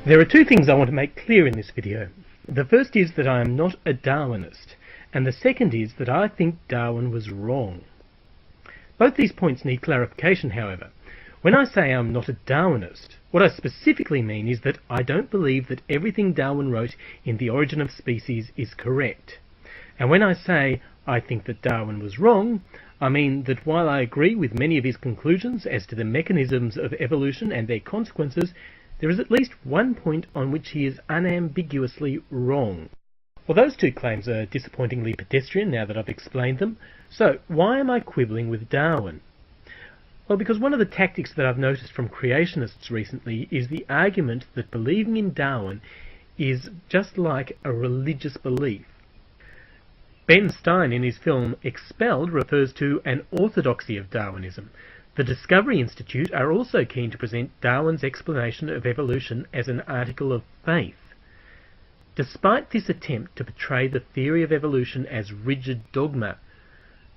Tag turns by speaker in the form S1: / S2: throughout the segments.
S1: There are two things I want to make clear in this video. The first is that I am not a Darwinist, and the second is that I think Darwin was wrong. Both these points need clarification, however. When I say I'm not a Darwinist, what I specifically mean is that I don't believe that everything Darwin wrote in The Origin of Species is correct. And when I say I think that Darwin was wrong, I mean that while I agree with many of his conclusions as to the mechanisms of evolution and their consequences, there is at least one point on which he is unambiguously wrong. Well, those two claims are disappointingly pedestrian now that I've explained them. So, why am I quibbling with Darwin? Well, because one of the tactics that I've noticed from creationists recently is the argument that believing in Darwin is just like a religious belief. Ben Stein, in his film Expelled, refers to an orthodoxy of Darwinism. The Discovery Institute are also keen to present Darwin's explanation of evolution as an article of faith. Despite this attempt to portray the theory of evolution as rigid dogma,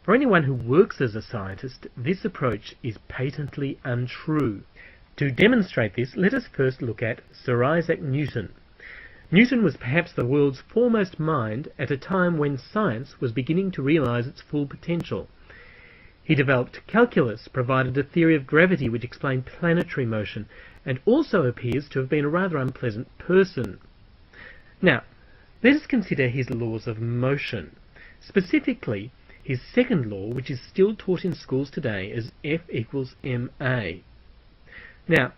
S1: for anyone who works as a scientist, this approach is patently untrue. To demonstrate this, let us first look at Sir Isaac Newton. Newton was perhaps the world's foremost mind at a time when science was beginning to realize its full potential. He developed calculus, provided a theory of gravity which explained planetary motion, and also appears to have been a rather unpleasant person. Now, let us consider his laws of motion, specifically his second law, which is still taught in schools today as F equals ma. Now,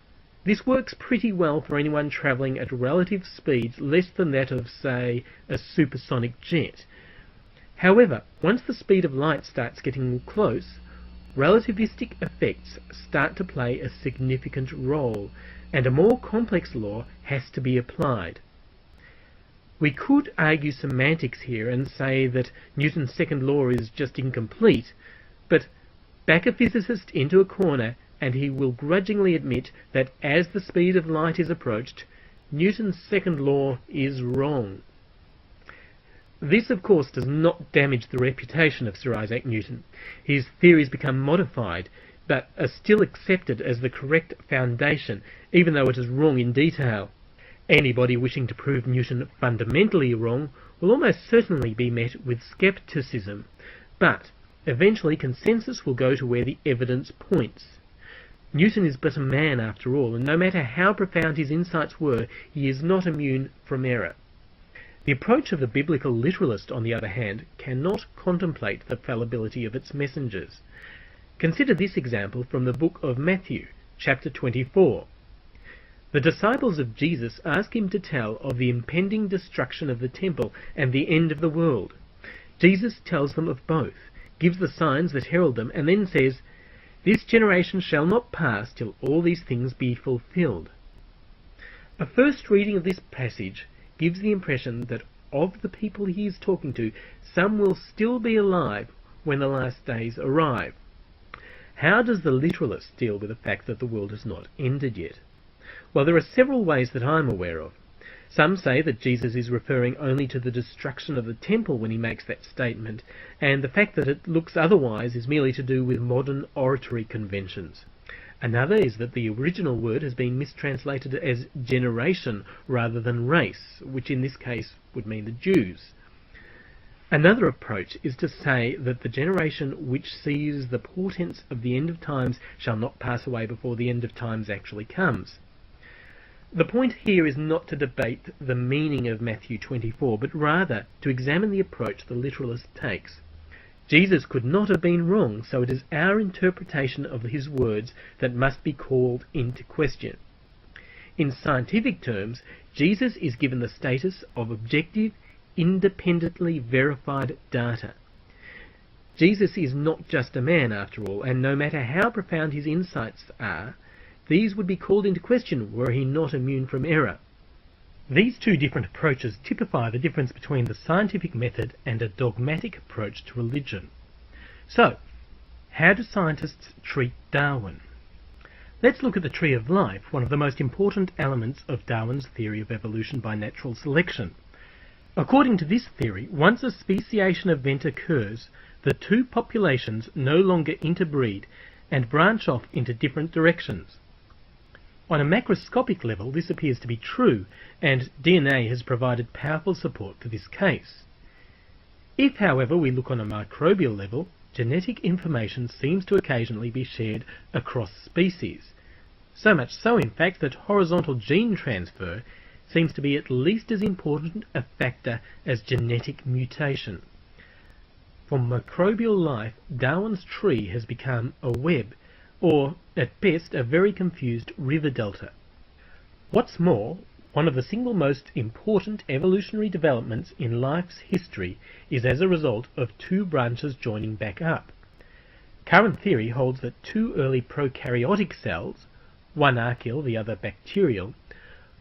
S1: this works pretty well for anyone travelling at relative speeds less than that of, say, a supersonic jet. However, once the speed of light starts getting close, relativistic effects start to play a significant role, and a more complex law has to be applied. We could argue semantics here and say that Newton's second law is just incomplete, but back a physicist into a corner and he will grudgingly admit that as the speed of light is approached, Newton's second law is wrong. This, of course, does not damage the reputation of Sir Isaac Newton. His theories become modified, but are still accepted as the correct foundation, even though it is wrong in detail. Anybody wishing to prove Newton fundamentally wrong will almost certainly be met with scepticism, but eventually consensus will go to where the evidence points. Newton is but a man after all, and no matter how profound his insights were, he is not immune from error. The approach of the biblical literalist, on the other hand, cannot contemplate the fallibility of its messengers. Consider this example from the book of Matthew, chapter 24. The disciples of Jesus ask him to tell of the impending destruction of the temple and the end of the world. Jesus tells them of both, gives the signs that herald them, and then says, "This generation shall not pass till all these things be fulfilled." A first reading of this passage gives the impression that of the people he is talking to, some will still be alive when the last days arrive. How does the literalist deal with the fact that the world has not ended yet? Well, there are several ways that I'm aware of. Some say that Jesus is referring only to the destruction of the temple when he makes that statement, and the fact that it looks otherwise is merely to do with modern oratory conventions. Another is that the original word has been mistranslated as generation rather than race, which in this case would mean the Jews. Another approach is to say that the generation which sees the portents of the end of times shall not pass away before the end of times actually comes. The point here is not to debate the meaning of Matthew 24, but rather to examine the approach the literalist takes. Jesus could not have been wrong, so it is our interpretation of his words that must be called into question. In scientific terms, Jesus is given the status of objective, independently verified data. Jesus is not just a man after all, and no matter how profound his insights are, these would be called into question were he not immune from error. These two different approaches typify the difference between the scientific method and a dogmatic approach to religion. So, how do scientists treat Darwin? Let's look at the tree of life, one of the most important elements of Darwin's theory of evolution by natural selection. According to this theory, once a speciation event occurs, the two populations no longer interbreed and branch off into different directions. On a macroscopic level, this appears to be true, and DNA has provided powerful support for this case. If, however, we look on a microbial level, genetic information seems to occasionally be shared across species. So much so, in fact, that horizontal gene transfer seems to be at least as important a factor as genetic mutation. For microbial life, Darwin's tree has become a web, or, at best, a very confused river delta. What's more, one of the single most important evolutionary developments in life's history is as a result of two branches joining back up. Current theory holds that two early prokaryotic cells, one archaeal, the other bacterial,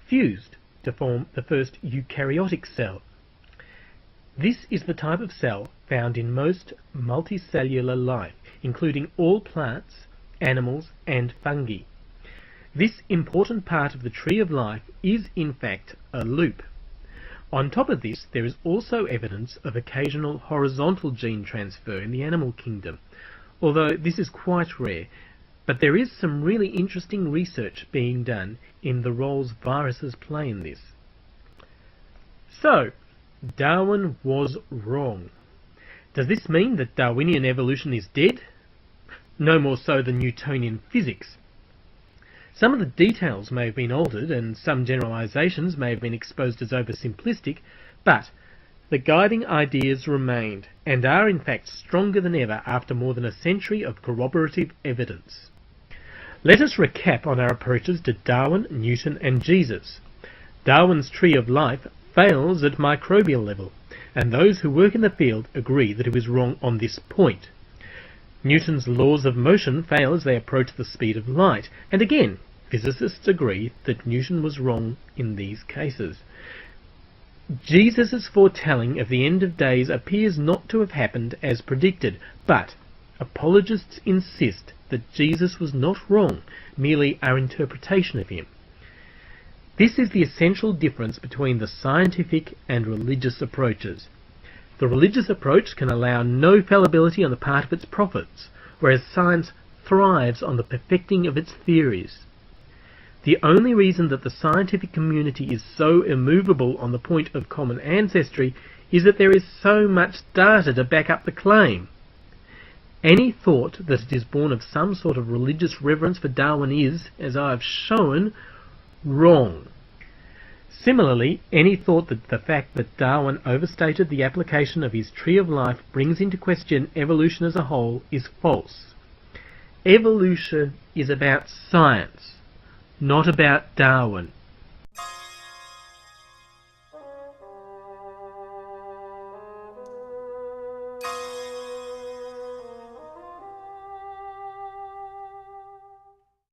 S1: fused to form the first eukaryotic cell. This is the type of cell found in most multicellular life, including all plants, animals and fungi. This important part of the tree of life is in fact a loop. On top of this, there is also evidence of occasional horizontal gene transfer in the animal kingdom, although this is quite rare, but there is some really interesting research being done in the roles viruses play in this. So, Darwin was wrong. Does this mean that Darwinian evolution is dead? No more so than Newtonian physics. Some of the details may have been altered and some generalizations may have been exposed as oversimplistic, but the guiding ideas remained and are in fact stronger than ever after more than a century of corroborative evidence. Let us recap on our approaches to Darwin, Newton and Jesus. Darwin's tree of life fails at microbial level, and those who work in the field agree that he was wrong on this point. Newton's laws of motion fail as they approach the speed of light, and again, physicists agree that Newton was wrong in these cases. Jesus' foretelling of the end of days appears not to have happened as predicted, but apologists insist that Jesus was not wrong, merely our interpretation of him. This is the essential difference between the scientific and religious approaches. The religious approach can allow no fallibility on the part of its prophets, whereas science thrives on the perfecting of its theories. The only reason that the scientific community is so immovable on the point of common ancestry is that there is so much data to back up the claim. Any thought that it is born of some sort of religious reverence for Darwin is, as I have shown, wrong. Similarly, any thought that the fact that Darwin overstated the application of his tree of life brings into question evolution as a whole is false. Evolution is about science, not about Darwin.